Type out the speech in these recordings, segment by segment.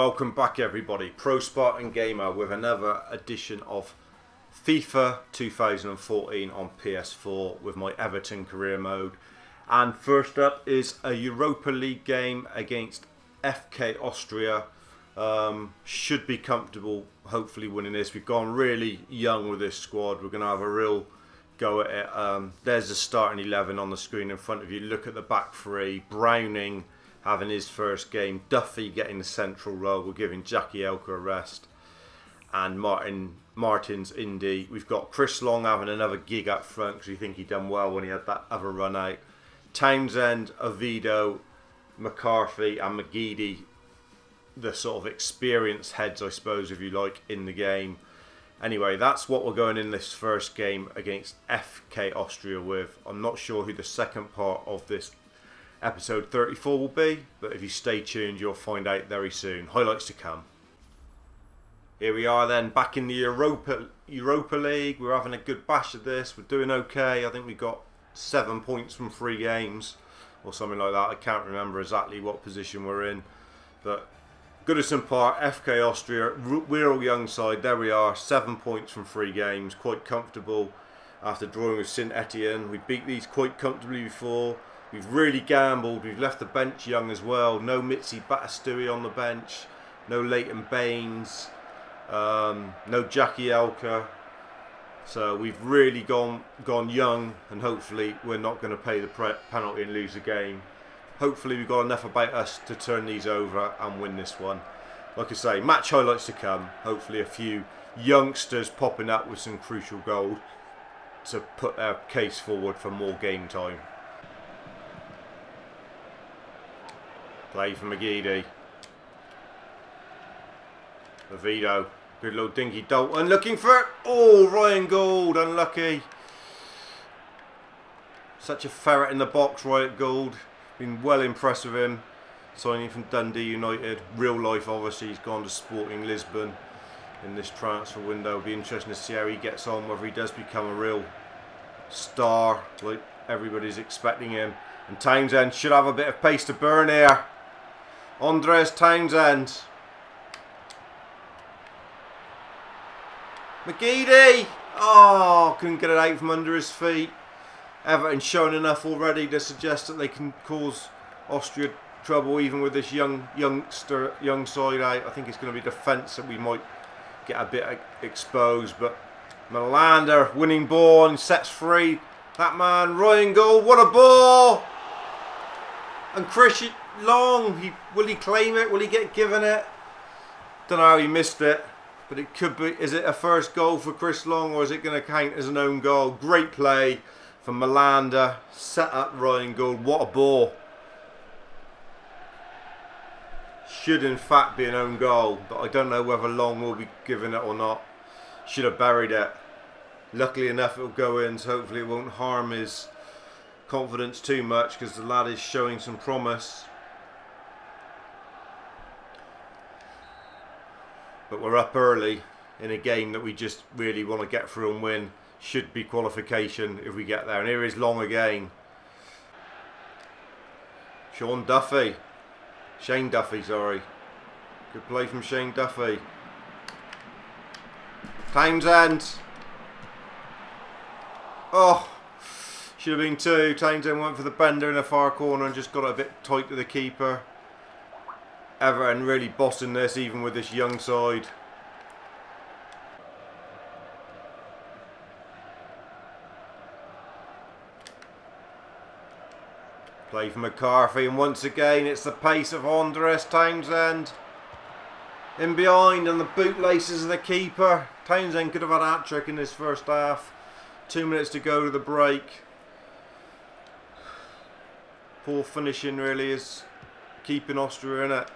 welcome back everybody. ProSpartanGamer with another edition of FIFA 2014 on PS4 with my Everton career mode. And first up is a Europa League game against FK Austria. Should be comfortable, hopefully winning this. We've gone really young with this squad. We're going to have a real go at it. There's the starting 11 on the screen in front of you. Look at the back three. Browning having his first game. Duffy getting the central role. We're giving Jagielka a rest. And Martin's Indy. We've got Chris Long having another gig up front because we think he done well when he had that other run out. Townsend, Oviedo, McCarthy and McGeady, the sort of experienced heads, I suppose, if you like, in the game. Anyway, that's what we're going in this first game against FK Austria with. I'm not sure who the second part of this episode 34 will be, but if you stay tuned, you'll find out very soon. Highlights to come. Here we are then, back in the Europa League. We're having a good bash of this. We're doing okay. I think we got 7 points from 3 games or something like that. I can't remember exactly what position we're in, but Goodison Park, FK Austria, real young side. There we are, 7 points from 3 games. Quite comfortable after drawing with Saint Etienne. We beat these quite comfortably before. We've really gambled. We've left the bench young as well. No Mitzi Batistui on the bench. No Leighton Baines. No Jagielka. So we've really gone young, and hopefully we're not going to pay the penalty and lose the game. Hopefully we've got enough about us to turn these over and win this one. Like I say, match highlights to come. Hopefully a few youngsters popping up with some crucial goals to put their case forward for more game time. Play for McGeady. Oviedo. Good little dinky Dalton looking for it. Oh, Ryan Gould, unlucky. Such a ferret in the box, Ryan Gould. Been well impressed with him. Signing from Dundee United. Real life, obviously, he's gone to Sporting Lisbon in this transfer window. It'll be interesting to see how he gets on, whether he does become a real star like everybody's expecting him. And Townsend should have a bit of pace to burn here. Andres Townsend. McGeady! Oh, couldn't get it out from under his feet. Everton showing enough already to suggest that they can cause Austria trouble even with this young side out. I think it's going to be defence that we might get a bit exposed. But Malander winning ball and sets free that man, Ryan Gould. What a ball! And Chris Long, will he claim it? Will he get given it? Don't know how he missed it. But it could be. Is it a first goal for Chris Long, or is it going to count as an own goal? Great play from Malander. Set up Ryan Gould. What a ball. Should in fact be an own goal, but I don't know whether Long will be given it or not. Should have buried it. Luckily enough it will go in, so hopefully it won't harm his confidence too much, because the lad is showing some promise. But we're up early in a game that we just really want to get through and win. Should be qualification if we get there. And here is Long again. Shane Duffy, sorry. Good play from Shane Duffy. Townsend. Oh, should have been 2. Townsend went for the bender in the far corner and just got it a bit tight to the keeper. Everton really bossing this, even with this young side. Play for McCarthy, and once again it's the pace of Andres Townsend. In behind, and the bootlaces of the keeper. Townsend could have had a hat-trick in this first half. 2 minutes to go to the break. Poor finishing really is keeping Austria in it.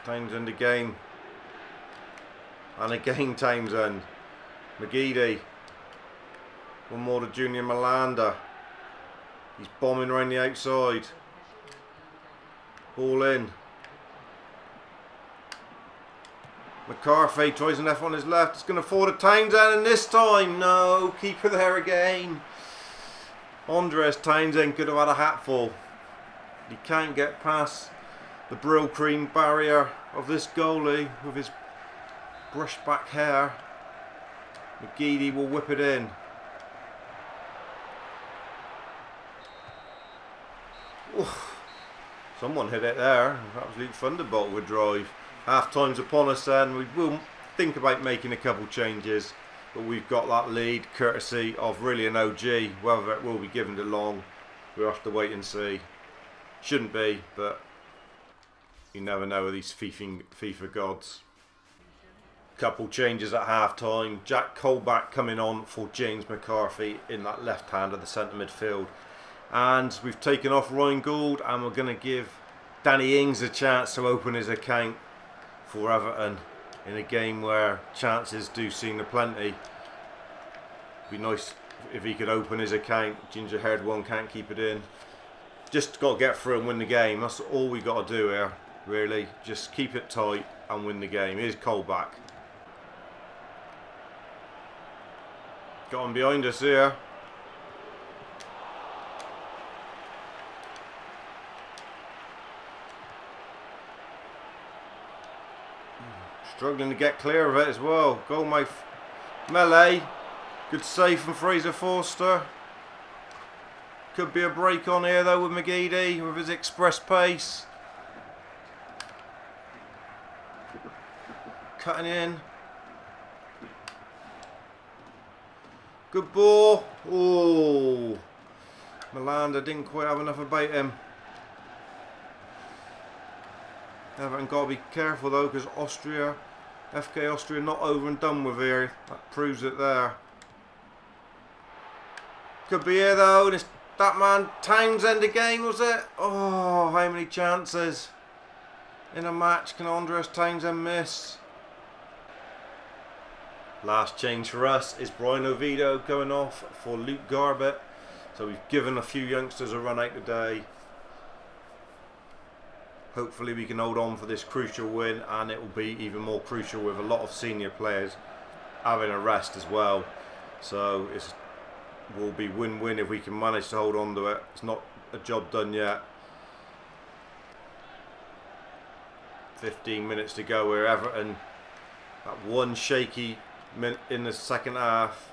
Townsend again. And again Townsend. McGeady. One more to Junior Malander. He's bombing around the outside. Ball in. McCarthy tries an F on his left. It's going to fall to Townsend, and this time, no. Keeper there again. Andres Townsend could have had a hatful. He can't get past the Brill Cream barrier of this goalie with his brushed back hair. McGeady will whip it in. Oof. Someone hit it there. Absolute thunderbolt would drive. Half time's upon us then. We will think about making a couple changes, but we've got that lead courtesy of really an OG. Whether it will be given to long, we'll have to wait and see. Shouldn't be, but you never know with these FIFA gods. Couple changes at half time. Jack Colback coming on for James McCarthy in that left hand of the centre midfield. And we've taken off Ryan Gould, and we're going to give Danny Ings a chance to open his account for Everton in a game where chances do seem aplenty. Be nice if he could open his account. Ginger haired one can't keep it in. Just got to get through and win the game. That's all we got to do here, really. Just keep it tight and win the game. Here's Colback. Got him behind us here. Struggling to get clear of it as well. Goalmouth melee. Good save from Fraser Forster. Could be a break on here though with McGeady with his express pace. Cutting in. Good ball. Oh, Melanda didn't quite have enough about him. Everton got to be careful though, because FK Austria not over and done with here. That proves it there. Could be here though. And it's that man Townsend again, was it? Oh, how many chances in a match can Andres Townsend miss? Last change for us is Brian Oviedo going off for Luke Garbett. So we've given a few youngsters a run out today. Hopefully we can hold on for this crucial win, and it will be even more crucial with a lot of senior players having a rest as well. So it will be win-win if we can manage to hold on to it. It's not a job done yet. 15 minutes to go where Everton, that one shaky in the second half,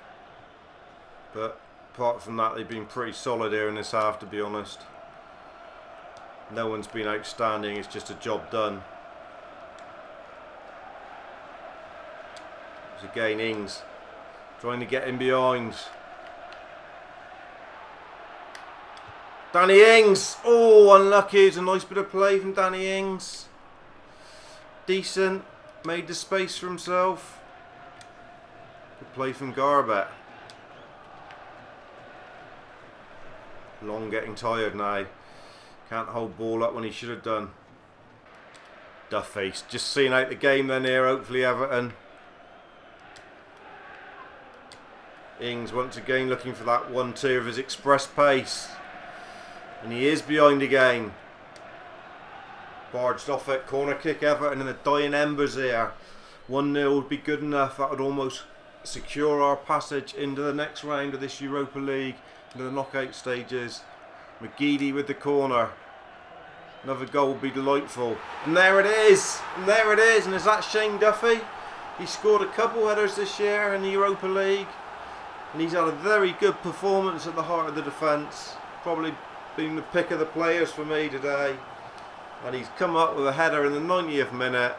but apart from that they've been pretty solid here in this half, to be honest. No one's been outstanding, it's just a job done. There's again Ings trying to get in behind. Danny Ings! Oh, unlucky. It's a nice bit of play from Danny Ings. Decent. Made the space for himself. Good play from Garbett. Long getting tired now. Can't hold ball up when he should have done. Duffy just seeing out the game then here, hopefully Everton. Ings once again looking for that 1-2 of his express pace. And he is behind again. Barged off it, corner kick Everton in the dying embers here. 1-0 would be good enough. That would almost secure our passage into the next round of this Europa League, into the knockout stages. McGeady with the corner. Another goal would be delightful. And there it is. And there it is. And is that Shane Duffy? He scored a couple headers this year in the Europa League. And he's had a very good performance at the heart of the defence. Probably been the pick of the players for me today. And he's come up with a header in the 90th minute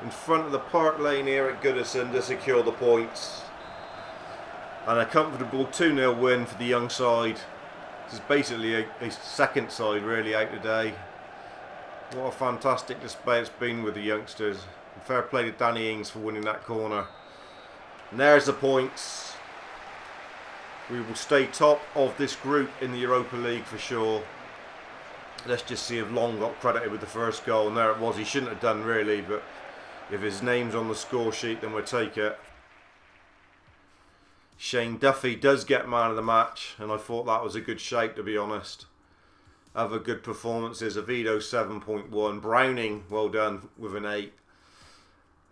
in front of the Park Lane here at Goodison to secure the points. And a comfortable 2-0 win for the young side. This is basically a second side really out today. What a fantastic display it's been with the youngsters. And fair play to Danny Ings for winning that corner. And there's the points. We will stay top of this group in the Europa League for sure. Let's just see if Long got credited with the first goal. And there it was. He shouldn't have done really, but if his name's on the score sheet then we'll take it. Shane Duffy does get man of the match, and I thought that was a good shout, to be honest. Other good performances: Oviedo 7.1, Browning well done with an 8.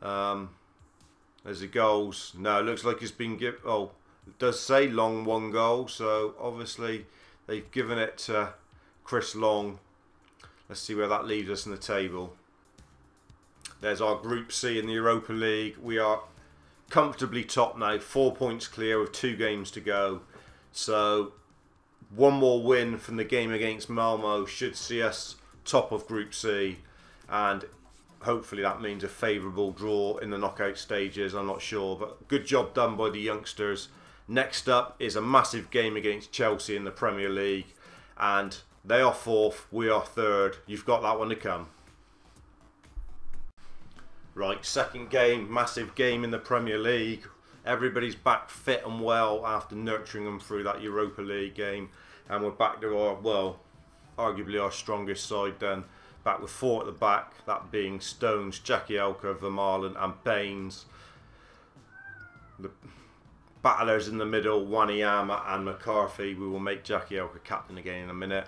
There's the goals. No, it looks like it's been given. Oh, it does say Long 1 goal, so obviously They've given it to Chris Long. Let's see where that leaves us in the table. There's our Group C in the Europa League. We are comfortably top now, 4 points clear with 2 games to go. So one more win from the game against Malmo should see us top of Group C, and hopefully that means a favourable draw in the knockout stages. I'm not sure, but good job done by the youngsters. Next up is a massive game against Chelsea in the Premier League, and they are 4th, we are 3rd. You've got that one to come. Right, second game, massive game in the Premier League. Everybody's back fit and well after nurturing them through that Europa League game, and we're back to our, well, arguably our strongest side then. Back with 4 at the back, that being Stones, Jagielka, Vermaelen and Baines. The battlers in the middle, Wanyama and McCarthy. We will make Jagielka captain again in a minute.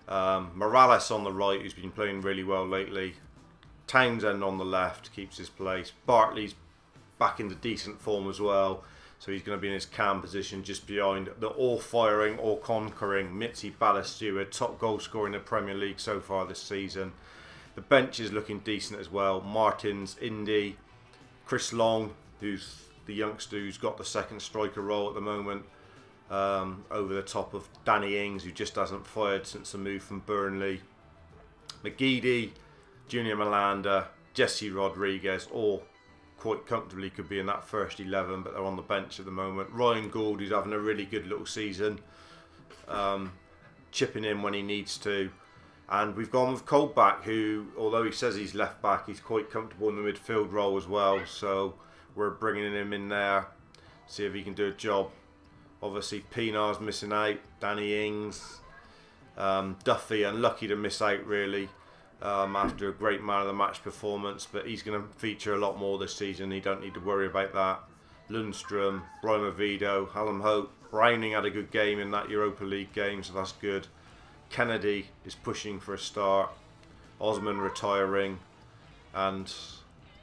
Morales on the right, who's been playing really well lately. Townsend on the left, keeps his place. Bartley's back into decent form as well, so he's going to be in his cam position just behind the all-firing, all-conquering Mitzi Ballesteward, top goal scorer in the Premier League so far this season. The bench is looking decent as well. Martins, Indy, Chris Long, who's the youngster who's got the second striker role at the moment, over the top of Danny Ings, who just hasn't fired since the move from Burnley. McGeady, Junior Malanda, Jesse Rodriguez, all quite comfortably could be in that first 11, but they're on the bench at the moment. Ryan Gould, who's having a really good little season, chipping in when he needs to. And we've gone with Colback, who, although he says he's left back, he's quite comfortable in the midfield role as well. So we're bringing him in there, see if he can do a job. Obviously, Pinar's missing out, Danny Ings, Duffy, unlucky to miss out really. After a great man of the match performance, but he's going to feature a lot more this season. You don't need to worry about that. Lundstrom, Brian Ovido, Hallam Hope, Browning had a good game in that Europa League game, so that's good. Kennedy is pushing for a start. Osman retiring, and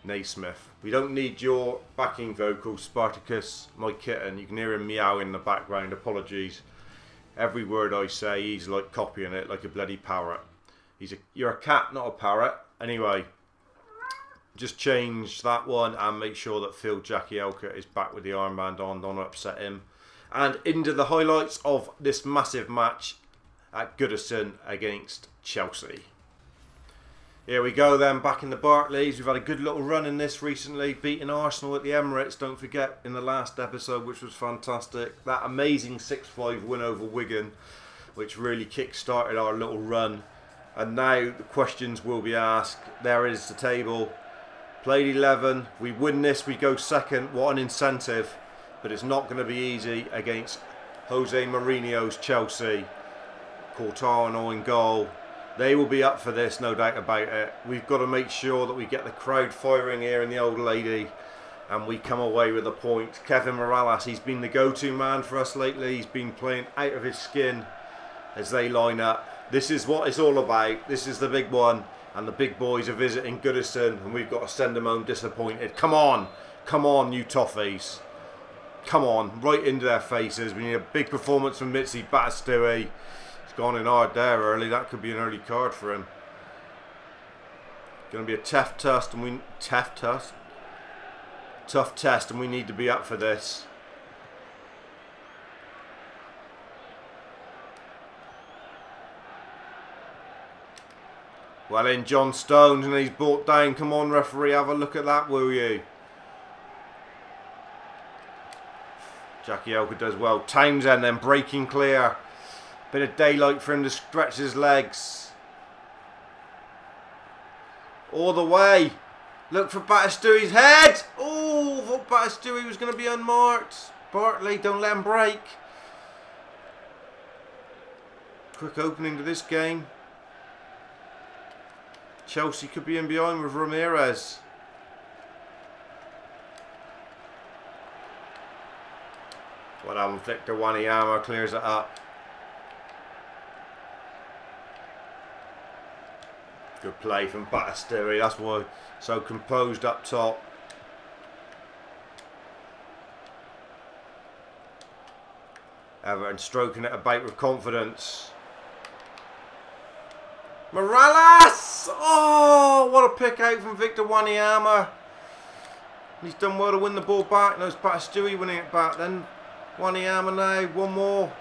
Naismith. We don't need your backing vocals, Spartacus, my kitten. You can hear him meowing in the background. Apologies. Every word I say, he's like copying it like a bloody parrot. You're a cat, not a parrot. Anyway, just change that one and make sure that Phil Jagielka is back with the armband on. Don't upset him. And into the highlights of this massive match at Goodison against Chelsea. Here we go then, back in the Barclays. We've had a good little run in this recently, beating Arsenal at the Emirates, don't forget, in the last episode, which was fantastic. That amazing 6-5 win over Wigan, which really kick-started our little run. And now the questions will be asked. There is the table. Played 11. We win this, we go second. What an incentive. But it's not going to be easy against Jose Mourinho's Chelsea. Courtois in goal. They will be up for this, no doubt about it. We've got to make sure that we get the crowd firing here in the Old Lady, and we come away with a point. Kevin Morales, he's been the go-to man for us lately. He's been playing out of his skin as they line up. This is what it's all about. This is the big one, and the big boys are visiting Goodison, and we've got to send them home disappointed. Come on, you toffees. Come on, right into their faces. We need a big performance from Mitzi Batistuy. He's gone in hard there early. That could be an early card for him. Going to be a tough test, and we need to be up for this. Well in John Stones, and he's brought down. Come on, referee, have a look at that, will you? Jagielka does well. Townsend then breaking clear. Bit of daylight for him to stretch his legs. All the way. Look for Batistuy's head. Oh, thought Batistuy was going to be unmarked. Bartley, don't let him break. Quick opening to this game. Chelsea could be in behind with Ramirez. Well done, Victor Wanyama clears it up. Good play from Batistuy. That's why so composed up top. Everton stroking it about with confidence. Morales! Oh, what a pick out from Victor Wanyama. He's done well to win the ball back. No, it's Stewie winning it back. Then Wanyama now, one more.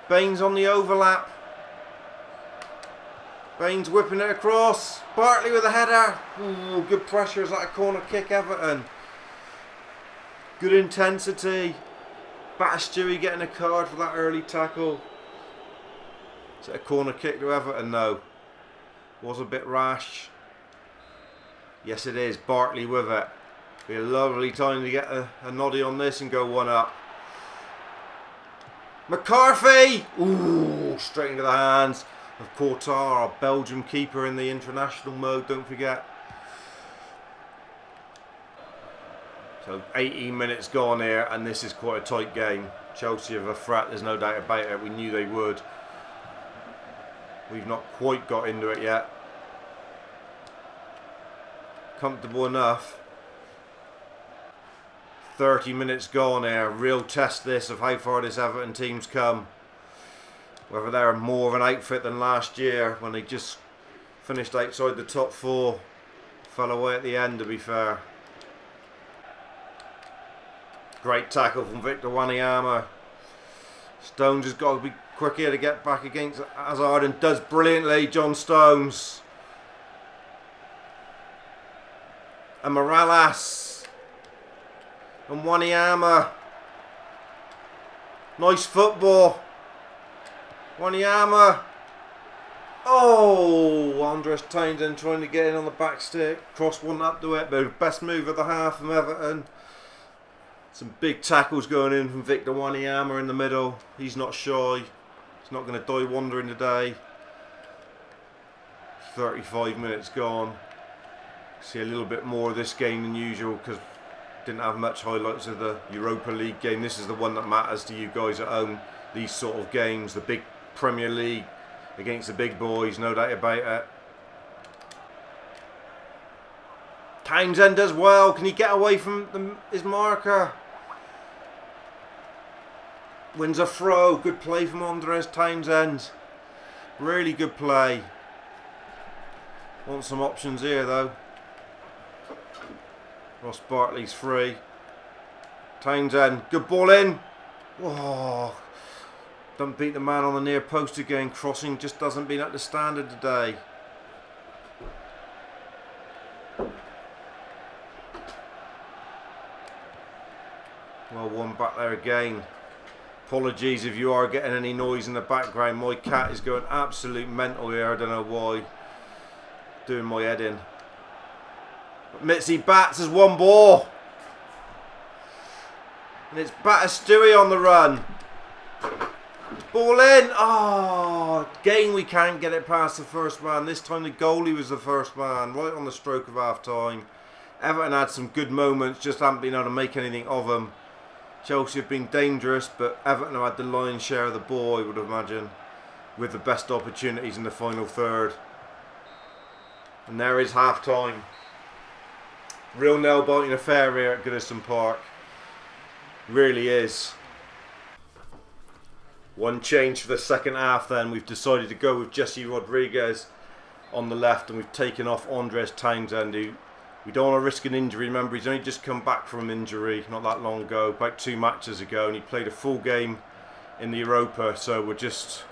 Baines on the overlap. Baines whipping it across. Bartley with a header. Ooh, good pressure. Is that a corner kick, Everton? Good intensity. Stewie getting a card for that early tackle. Is it a corner kick to Everton? No. Was a bit rash. Yes, it is. Bartley with it. Be a lovely time to get a noddy on this and go one up. McCarthy! Ooh, straight into the hands of Courtois, our Belgium keeper in the international mode, don't forget. So 18 minutes gone here, and this is quite a tight game. Chelsea have a threat, there's no doubt about it. We knew they would. We've not quite got into it yet. Comfortable enough. 30 minutes gone here. Real test this of how far this Everton team's come. Whether they're more of an outfit than last year when they just finished outside the top 4. Fell away at the end, to be fair. Great tackle from Victor Wanyama. Stones has got to be quick here to get back against Hazard, and does brilliantly. John Stones. And Morales. And Wanyama. Nice football. Wanyama. Oh, Andres Townsend trying to get in on the back stick. Cross one up to it, but best move of the half from Everton. Some big tackles going in from Victor Wanyama in the middle. He's not shy. He's not going to die wandering today. 35 minutes gone. See a little bit more of this game than usual because didn't have much highlights of the Europa League game. This is the one that matters to you guys at home. These sort of games, the big Premier League against the big boys, no doubt about it. Townsend does well. Can he get away from his marker? Wins a throw. Good play from Andres Townsend. Really good play. Want some options here though. Ross Bartley's free. Townsend, good ball in. Oh, don't beat the man on the near post again. Crossing just doesn't beat up to standard today. Well, one back there again. Apologies if you are getting any noise in the background. My cat is going absolute mental here. I don't know why. Doing my head in. But Mitzi bats as one ball. And it's Stewie on the run. Ball in. Oh, again we can't get it past the first man. This time the goalie was the first man. Right on the stroke of half time. Everton had some good moments. Just haven't been able to make anything of them. Chelsea have been dangerous, but Everton have had the lion's share of the ball, I would imagine, with the best opportunities in the final third. And there is half time. Real nail-biting affair here at Goodison Park. Really is. One change for the second half then. We've decided to go with Jesse Rodriguez on the left, and we've taken off Andres Townsend, who we don't want to risk an injury. Remember, he's only just come back from injury not that long ago, about 2 matches ago, and he played a full game in the Europa, so we're just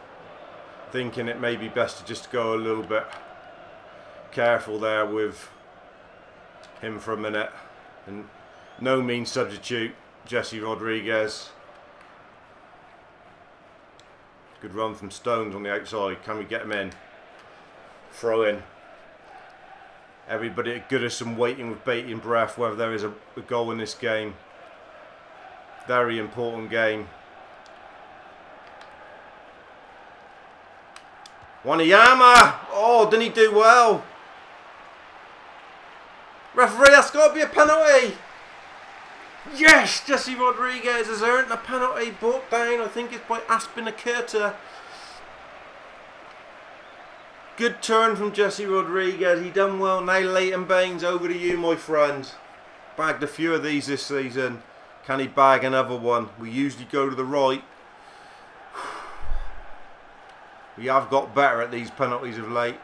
thinking it may be best to just go a little bit careful there with him for a minute. And no mean substitute, Jesse Rodriguez. Good run from Stones on the outside. Can we get him in? Throw in. Everybody at Goodison waiting with bated breath whether there is a goal in this game. Very important game. Wanyama! Oh, didn't he do well? Referee, that's got to be a penalty. Yes, Jesse Rodriguez has earned a penalty, brought down, I think it's by Aspinacueta. Good turn from Jesse Rodriguez. He done well. Now Leighton Baines, over to you, my friend. Bagged a few of these this season. Can he bag another one? We usually go to the right. We have got better at these penalties of late.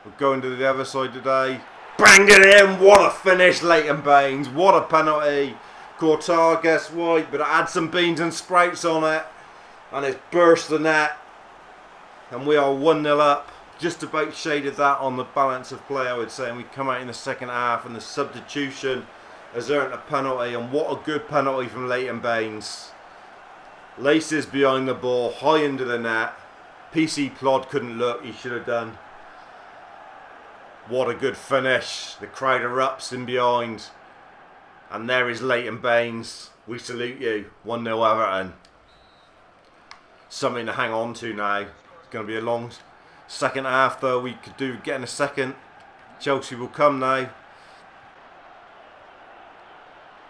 We're going to the other side today. Banged it in. What a finish, Leighton Baines. What a penalty. Courtois, guess what? But it had some beans and sprouts on it. And it's burst the net. And we are 1-0 up. Just about shaded that on the balance of play, I would say. And we come out in the second half and the substitution has earned a penalty. And what a good penalty from Leighton Baines. Laces behind the ball, high into the net. PC Plod couldn't look, he should have done. What a good finish. The crowd erupts in behind. And there is Leighton Baines. We salute you. 1-0 Everton. Something to hang on to now. It's going to be a long second half though. We could do getting a second. Chelsea will come now.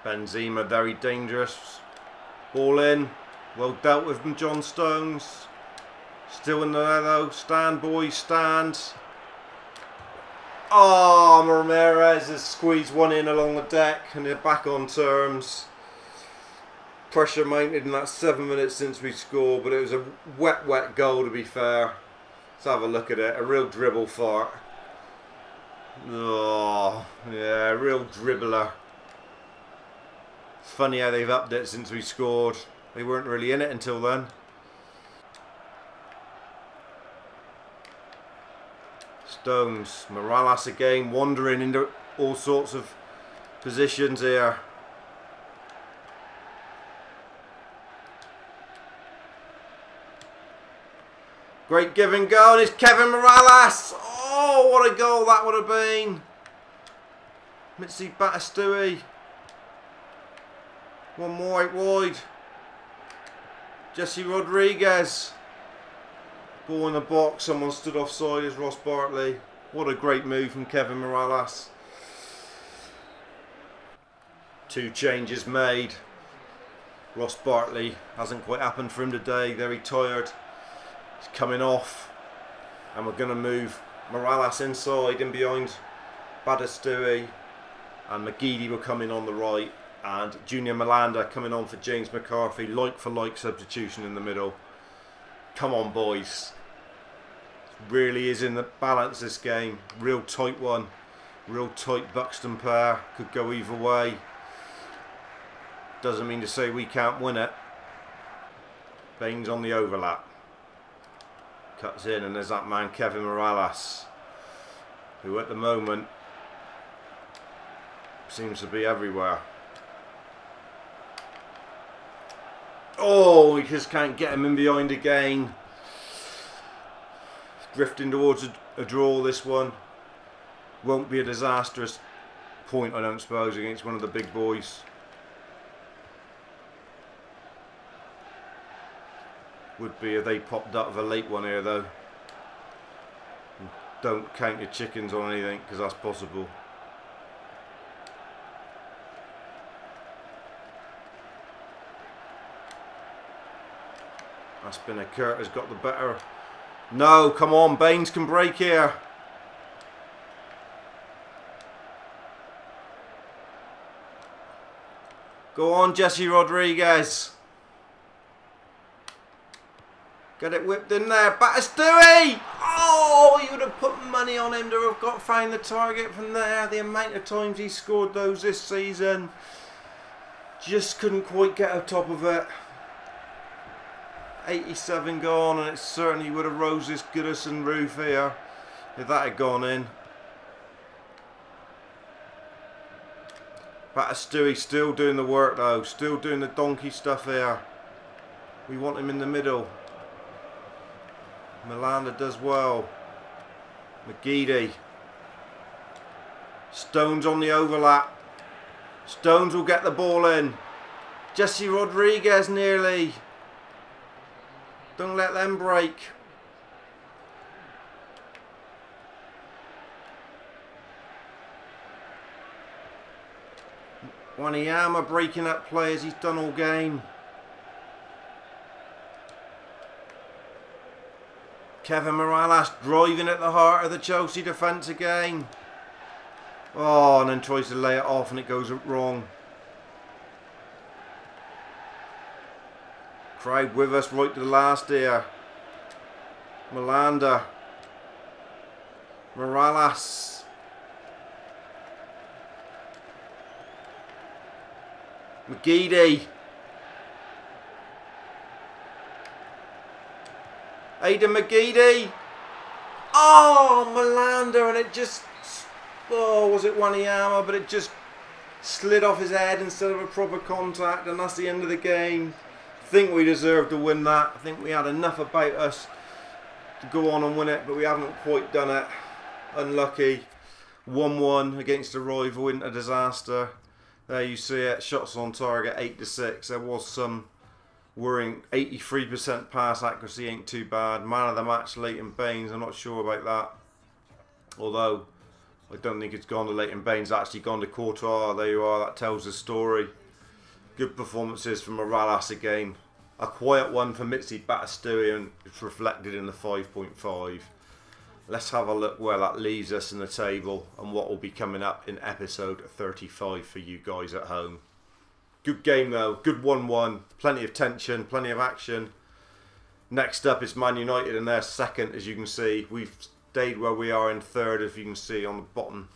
Benzema very dangerous. Ball in. Well dealt with from John Stones. Still in there though. Stand boys, stand. Oh, Ramirez has squeezed one in along the deck and they're back on terms. Pressure mounted in that 7 minutes since we scored, but it was a wet goal to be fair. Let's have a look at it. A real dribble fart. Oh, yeah, real dribbler. It's funny how they've upped it since we scored. They weren't really in it until then. Stones, Morales again, wandering into all sorts of positions here. Great give and go, and it's Kevin Morales. Oh, what a goal that would have been. Mitzi Batistui. One more out wide. Jesse Rodriguez. Ball in the box, someone stood offside as Ross Bartley. What a great move from Kevin Morales. 2 changes made. Ross Bartley hasn't quite happened for him today, very tired. He's coming off. And we're going to move Morales inside and behind Batistui. And McGeady will come in on the right. And Junior Malanda coming on for James McCarthy. Like for like substitution in the middle. Come on boys. It really is in the balance this game. Real tight one. Real tight Buxton pair. Could go either way. Doesn't mean to say we can't win it. Baines on the overlap. Cuts in and there's that man Kevin Morales. Who at the moment seems to be everywhere. Oh, we just can't get him in behind again. Drifting towards a draw this one. Won't be a disastrous point, I don't suppose, against one of the big boys. Would be if they popped up with a late one here though. Don't count your chickens on anything, because that's possible. Aspinall has got the better. No, come on, Baines can break here. Go on, Jesse Rodriguez. Get it whipped in there. Batistui! Oh, you would have put money on him to have found the target from there. The amount of times he scored those this season. Just couldn't quite get on top of it. 87 gone, and it certainly would have rose this Goodison roof here if that had gone in. Batistui still doing the work though, still doing the donkey stuff here. We want him in the middle. Malanda does well. McGeady. Stones on the overlap. Stones will get the ball in. Jesse Rodriguez nearly. Don't let them break. Wanyama breaking up play as he's done all game. Kevin Morales driving at the heart of the Chelsea defence again. Oh, and then tries to lay it off and it goes wrong. Crowd with us right to the last here. Malanda. Morales. McGeady. Aidan McGeady. Oh, Malanda, and it just, oh, was it Wanyama, but it just slid off his head instead of a proper contact, and that's the end of the game. I think we deserved to win that. I think we had enough about us to go on and win it, but we haven't quite done it. Unlucky. 1-1 against a rival, isn't a disaster. There you see it, shots on target 8-6. There was some worrying. 83% pass accuracy ain't too bad. Man of the match, Leighton Baines. I'm not sure about that. Although, I don't think it's gone to Leighton Baines, actually gone to Courtois. There you are, that tells the story. Good performances from Morales again. A quiet one for Mitzi Batistui, and it's reflected in the 5.5. Let's have a look where that leaves us in the table and what will be coming up in episode 35 for you guys at home. Good game though, good 1-1, plenty of tension, plenty of action. Next up is Man United, and they're second, as you can see. We've stayed where we are in third, if you can see on the bottom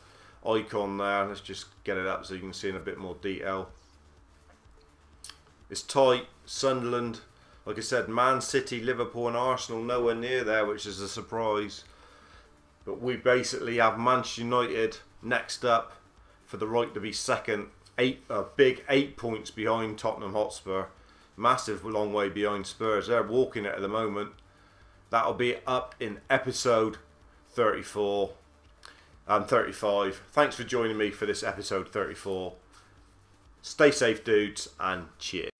icon there. Let's just get it up so you can see in a bit more detail. It's tight. Sunderland, like I said, Man City, Liverpool and Arsenal nowhere near there, which is a surprise. But we basically have Manchester United next up for the right to be second. A big 8 points behind Tottenham Hotspur. Massive long way behind Spurs. They're walking it at the moment. That'll be up in episode 34 and 35. Thanks for joining me for this episode 34. Stay safe, dudes, and cheers.